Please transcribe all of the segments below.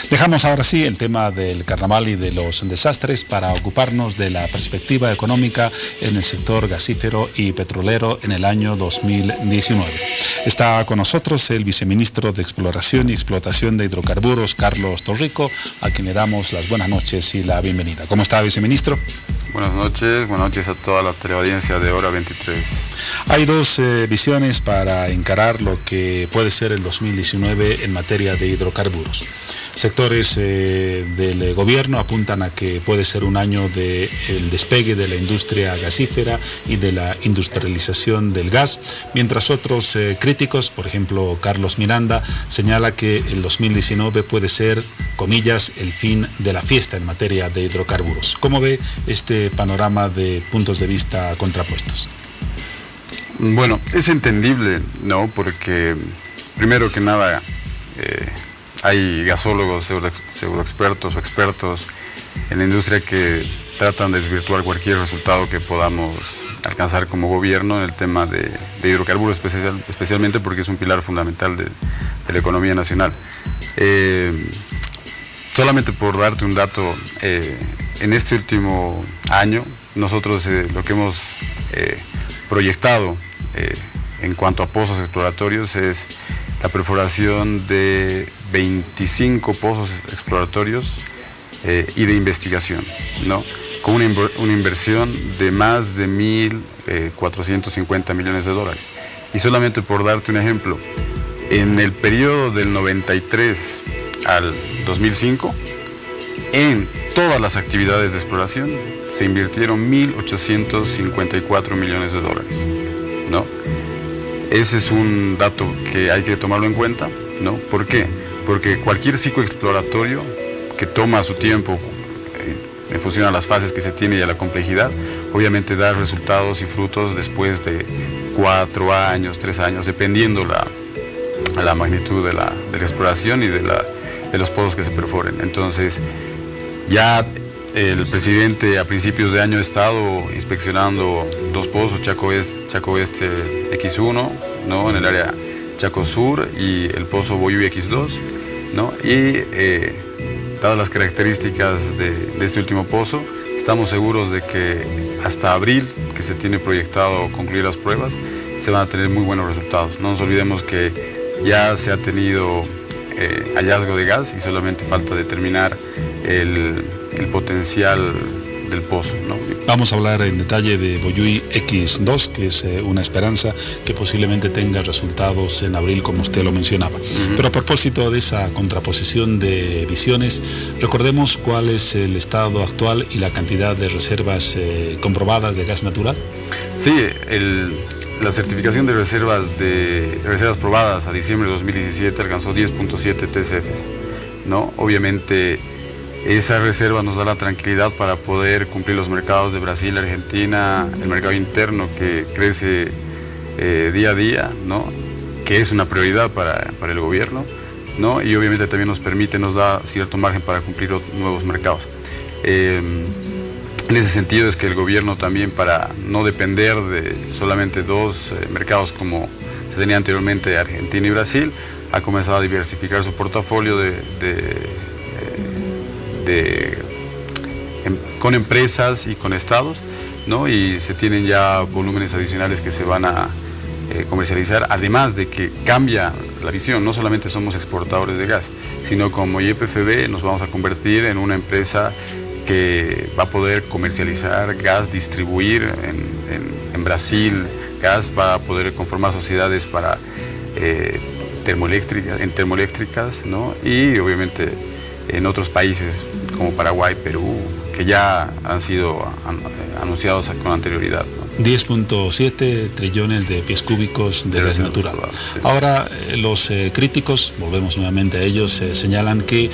Dejamos ahora sí el tema del carnaval y de los desastres para ocuparnos de la perspectiva económica en el sector gasífero y petrolero en el año 2019. Está con nosotros el viceministro de Exploración y Explotación de Hidrocarburos, Carlos Torrico, a quien le damos las buenas noches y la bienvenida. ¿Cómo está, viceministro? Buenas noches a toda la teleaudiencia de Hora 23. Hay dos visiones para encarar lo que puede ser el 2019 en materia de hidrocarburos. Sectores del gobierno apuntan a que puede ser un año del despegue de la industria gasífera y de la industrialización del gas, mientras otros críticos, por ejemplo Carlos Miranda, señala que el 2019 puede ser, comillas, el fin de la fiesta en materia de hidrocarburos. ¿Cómo ve este panorama de puntos de vista contrapuestos? Bueno, es entendible, ¿no? Porque primero que nada hay gasólogos, pseudoexpertos o expertos en la industria que tratan de desvirtuar cualquier resultado que podamos alcanzar como gobierno en el tema de hidrocarburos, especialmente porque es un pilar fundamental de la economía nacional. Solamente por darte un dato, en este último año nosotros lo que hemos proyectado en cuanto a pozos exploratorios es la perforación de 25 pozos exploratorios y de investigación, ¿no? Con una inversión de más de 1.450 millones de dólares. Y solamente por darte un ejemplo, en el periodo del 93 al 2005, en todas las actividades de exploración se invirtieron 1.854 millones de dólares, ¿no? Ese es un dato que hay que tomarlo en cuenta, ¿no? ¿Por qué? Porque cualquier ciclo exploratorio que toma su tiempo en función a las fases que se tiene y a la complejidad, obviamente da resultados y frutos después de 4 años, 3 años, dependiendo la magnitud de la exploración y de los pozos que se perforen. Entonces, ya el presidente a principios de año ha estado inspeccionando 2 pozos, Chaco Oeste X1, ¿no? En el área Chaco Sur, y el pozo Boyuy X2, ¿no? Y dadas las características de este último pozo, estamos seguros de que hasta abril, que se tiene proyectado concluir las pruebas, se van a tener muy buenos resultados. No nos olvidemos que ya se ha tenido hallazgo de gas y solamente falta determinar el potencial del pozo, ¿no? Vamos a hablar en detalle de Boyuy X2, que es una esperanza que posiblemente tenga resultados en abril, como usted lo mencionaba. Pero a propósito de esa contraposición de visiones, recordemos cuál es el estado actual y la cantidad de reservas comprobadas de gas natural. Sí, la certificación de reservas probadas a diciembre de 2017 alcanzó 10.7 TCFs, ¿no? Obviamente esa reserva nos da la tranquilidad para poder cumplir los mercados de Brasil, Argentina, el mercado interno que crece día a día, ¿no? Que es una prioridad para el gobierno, ¿no? Y obviamente también nos da cierto margen para cumplir nuevos mercados. En ese sentido es que el gobierno también, para no depender de solamente 2 mercados como se tenía anteriormente, Argentina y Brasil, ha comenzado a diversificar su portafolio con empresas y con estados, ¿no? Y se tienen ya volúmenes adicionales que se van a comercializar, además de que cambia la visión. No solamente somos exportadores de gas, sino como YPFB nos vamos a convertir en una empresa que va a poder comercializar gas, distribuir en Brasil gas, va a poder conformar sociedades para termoeléctricas, ¿no? Y obviamente en otros países como Paraguay, Perú, que ya han sido anunciados con anterioridad, ¿no? 10.7 trillones de pies cúbicos de gas natural. Sí. Ahora, los críticos, volvemos nuevamente a ellos, señalan que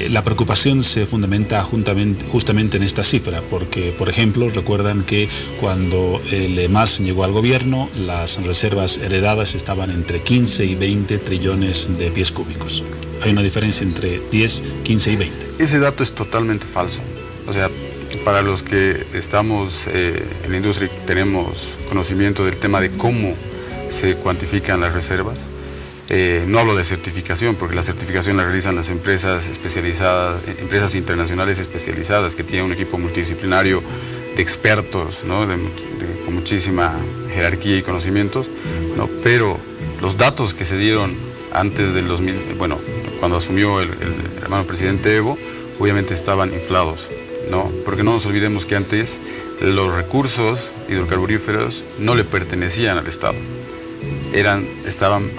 la preocupación se fundamenta justamente en esta cifra, porque, por ejemplo, recuerdan que cuando el EMAS llegó al gobierno, las reservas heredadas estaban entre 15 y 20 trillones de pies cúbicos. Hay una diferencia entre 10, 15 y 20. Ese dato es totalmente falso. O sea, para los que estamos en la industria y tenemos conocimiento del tema de cómo se cuantifican las reservas, No hablo de certificación, porque la certificación la realizan las empresas especializadas, empresas internacionales especializadas que tienen un equipo multidisciplinario de expertos, ¿no? Con muchísima jerarquía y conocimientos, ¿no? Pero los datos que se dieron antes del 2000, bueno, cuando asumió el hermano presidente Evo, obviamente estaban inflados, ¿no? Porque no nos olvidemos que antes los recursos hidrocarburíferos no le pertenecían al Estado, estaban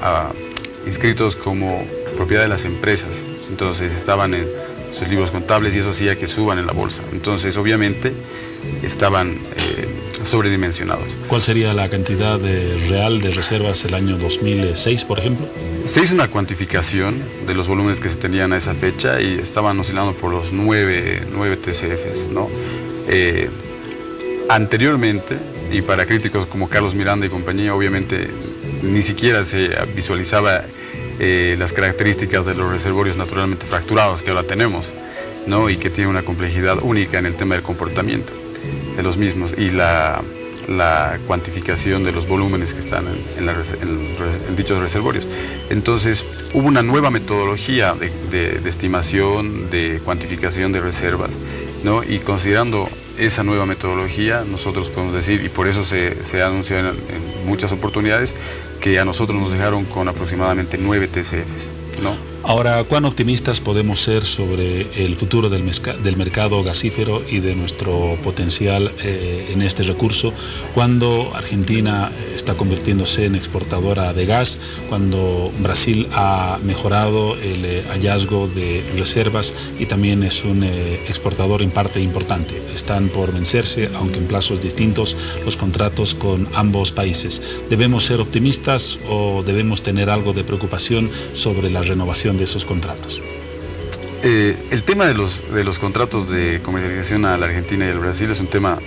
inscritos como propiedad de las empresas, entonces estaban en sus libros contables y eso hacía que suban en la bolsa. Entonces, obviamente, estaban sobredimensionados. ¿Cuál sería la cantidad real de reservas el año 2006, por ejemplo? Se hizo una cuantificación de los volúmenes que se tenían a esa fecha y estaban oscilando por los 9 TCFs, ¿no? Anteriormente, y para críticos como Carlos Miranda y compañía, obviamente ni siquiera se visualizaba las características de los reservorios naturalmente fracturados que ahora tenemos, ¿no? Y que tiene una complejidad única en el tema del comportamiento de los mismos y la cuantificación de los volúmenes que están en dichos reservorios. Entonces hubo una nueva metodología de estimación, de cuantificación de reservas, ¿no? Y considerando esa nueva metodología, nosotros podemos decir, y por eso se ha anunciado en muchas oportunidades, que a nosotros nos dejaron con aproximadamente 9 TCFs, ¿no? Ahora, ¿cuán optimistas podemos ser sobre el futuro del mercado gasífero y de nuestro potencial en este recurso cuando Argentina está convirtiéndose en exportadora de gas, cuando Brasil ha mejorado el hallazgo de reservas y también es un exportador en parte importante? Están por vencerse, aunque en plazos distintos, los contratos con ambos países. ¿Debemos ser optimistas o debemos tener algo de preocupación sobre la renovación de esos contratos? El tema de los contratos de comercialización a la Argentina y al Brasil es un tema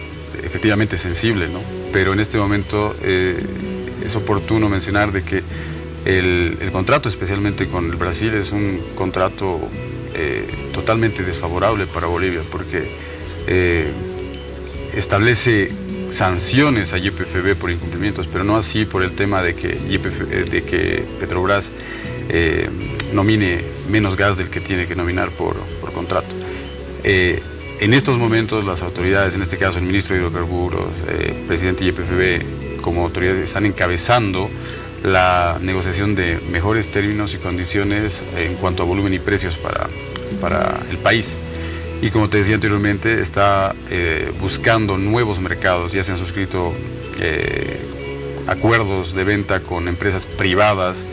efectivamente sensible, ¿no? Pero en este momento es oportuno mencionar de que el contrato, especialmente con el Brasil, es un contrato totalmente desfavorable para Bolivia, porque establece sanciones a YPFB por incumplimientos, pero no así por el tema de que Petrobras nomine menos gas del que tiene que nominar por contrato. En estos momentos las autoridades, en este caso el ministro de Hidrocarburos, presidente de YPFB, como autoridades están encabezando la negociación de mejores términos y condiciones en cuanto a volumen y precios para el país. Y como te decía anteriormente, está buscando nuevos mercados. Ya se han suscrito acuerdos de venta con empresas privadas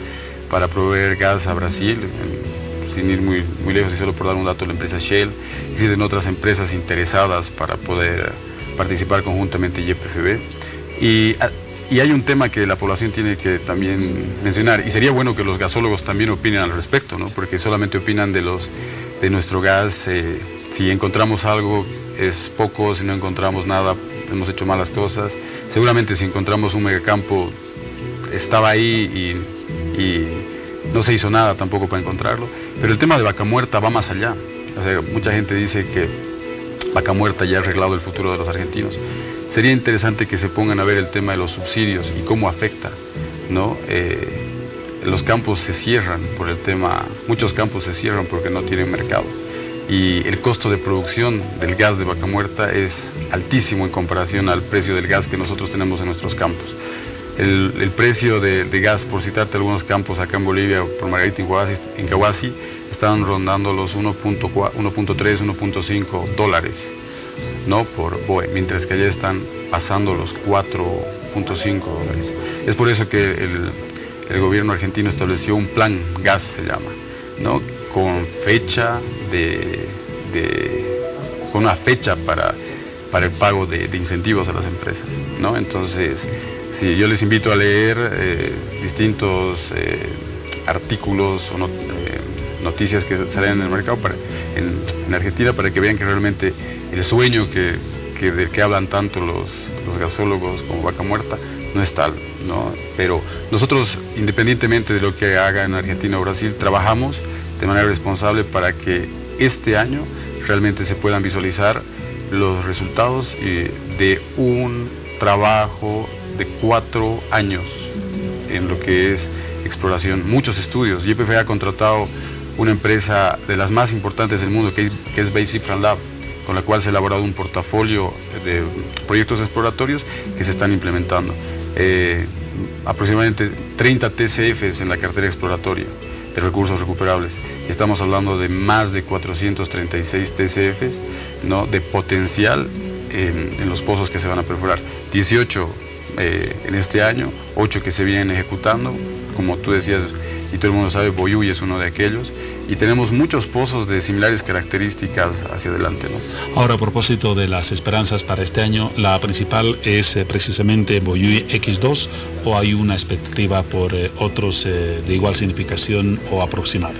para proveer gas a Brasil, sin ir muy lejos y solo por dar un dato, la empresa Shell. Existen otras empresas interesadas para poder participar conjuntamente en YPFB. Y hay un tema que la población tiene que también mencionar, y sería bueno que los gasólogos también opinen al respecto, ¿no? Porque solamente opinan de nuestro gas. Si encontramos algo es poco, si no encontramos nada hemos hecho malas cosas. Seguramente si encontramos un megacampo estaba ahí y no se hizo nada tampoco para encontrarlo. Pero el tema de Vaca Muerta va más allá. O sea, mucha gente dice que Vaca Muerta ya ha arreglado el futuro de los argentinos. Sería interesante que se pongan a ver el tema de los subsidios y cómo afecta, ¿no? Los campos se cierran por el tema, muchos campos se cierran porque no tienen mercado. Y el costo de producción del gas de Vaca Muerta es altísimo en comparación al precio del gas que nosotros tenemos en nuestros campos. El precio de gas, por citarte algunos campos acá en Bolivia, por Margarita en Cahuasi, están rondando los 1.3, 1.5 dólares, ¿no? Por BOE, mientras que allá están pasando los 4.5 dólares. Es por eso que el gobierno argentino estableció un plan gas, se llama, ¿no? Con fecha con una fecha para el pago de incentivos a las empresas, ¿no? Entonces, sí, yo les invito a leer distintos artículos o noticias que salen en el mercado en Argentina, para que vean que realmente el sueño del que hablan tanto los gasólogos como Vaca Muerta no es tal, ¿no? Pero nosotros, independientemente de lo que haga en Argentina o Brasil, trabajamos de manera responsable para que este año realmente se puedan visualizar los resultados de un trabajo de 4 años en lo que es exploración, muchos estudios. YPF ha contratado una empresa de las más importantes del mundo, que es Base Cifran Lab, con la cual se ha elaborado un portafolio de proyectos exploratorios que se están implementando. Aproximadamente 30 TCFs en la cartera exploratoria de recursos recuperables. Estamos hablando de más de 436 TCFs, ¿no?, de potencial en los pozos que se van a perforar. 18 en este año, 8 que se vienen ejecutando, como tú decías, y todo el mundo sabe, Boyuy es uno de aquellos, y tenemos muchos pozos de similares características hacia adelante, ¿no? Ahora, a propósito de las esperanzas para este año, ¿la principal es precisamente Boyuy X2 o hay una expectativa por otros de igual significación o aproximada?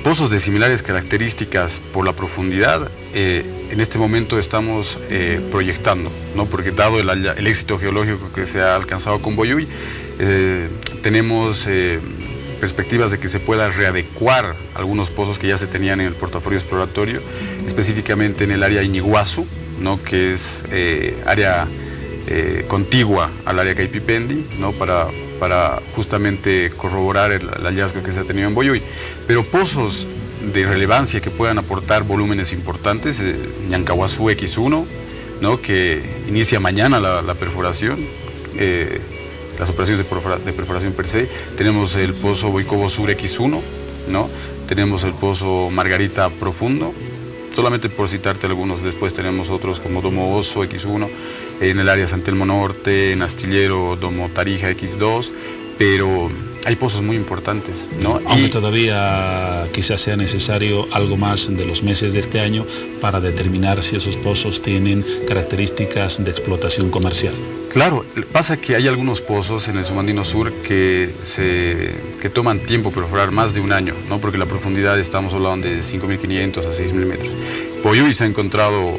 Pozos de similares características por la profundidad, en este momento estamos proyectando, ¿no? Porque dado el éxito geológico que se ha alcanzado con Boyuy, tenemos perspectivas de que se pueda readecuar algunos pozos que ya se tenían en el portafolio exploratorio, específicamente en el área Iñiguazu, ¿no?, que es área contigua al área Caipipendi, ¿no?, para justamente corroborar el hallazgo que se ha tenido en Boyuy. Pero pozos de relevancia que puedan aportar volúmenes importantes, Ñancahuazú X1, ¿no?, que inicia mañana la perforación, las operaciones de perforación per se. Tenemos el pozo Boicobo Sur X1, ¿no?, tenemos el pozo Margarita Profundo, solamente por citarte algunos. Después tenemos otros como Domo Oso X1, en el área San Telmo Norte, en Astillero Domo Tarija X2, pero hay pozos muy importantes, ¿no? Aunque todavía quizás sea necesario algo más de los meses de este año para determinar si esos pozos tienen características de explotación comercial. Claro, pasa que hay algunos pozos en el subandino sur que toman tiempo perforar, más de un año, ¿no?, porque la profundidad estamos hablando de 5.500 a 6.000 metros. Boyuy se ha encontrado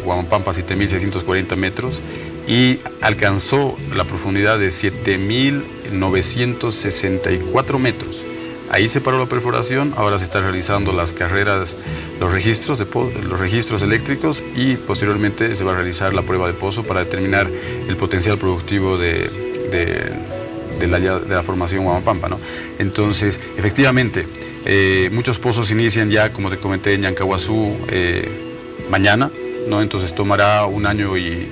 Huamampampa 7.640 metros y alcanzó la profundidad de 7.964 metros. Ahí se paró la perforación, ahora se están realizando las carreras, los registros eléctricos, y posteriormente se va a realizar la prueba de pozo para determinar el potencial productivo de la formación Huamampampa, ¿no? Entonces, efectivamente, muchos pozos inician ya, como te comenté, en Ñancahuazú mañana, ¿no? Entonces tomará un año y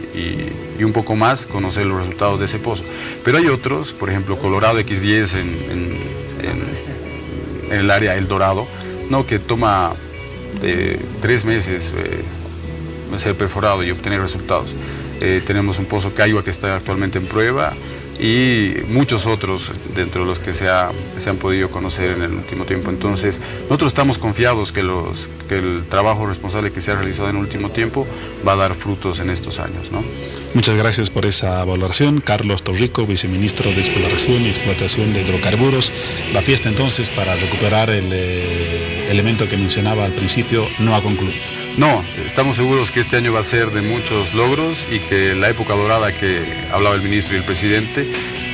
un poco más conocer los resultados de ese pozo. Pero hay otros, por ejemplo, Colorado X10 en el área El Dorado, ¿no?, que toma 3 meses ser perforado y obtener resultados. Tenemos un pozo Caigua que está actualmente en prueba, y muchos otros dentro de los que se han podido conocer en el último tiempo. Entonces, nosotros estamos confiados que el trabajo responsable que se ha realizado en el último tiempo va a dar frutos en estos años, ¿no? Muchas gracias por esa valoración. Carlos Torrico, viceministro de Exploración y Explotación de Hidrocarburos. La fiesta entonces para recuperar el elemento que mencionaba al principio no ha concluido. No, estamos seguros que este año va a ser de muchos logros y que la época dorada que hablaba el ministro y el presidente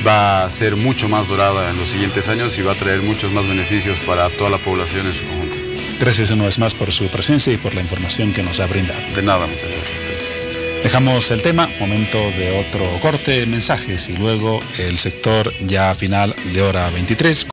va a ser mucho más dorada en los siguientes años y va a traer muchos más beneficios para toda la población en su conjunto. Gracias una vez más por su presencia y por la información que nos ha brindado. De nada, muchas gracias. Dejamos el tema, momento de otro corte, mensajes y luego el sector ya final de hora 23.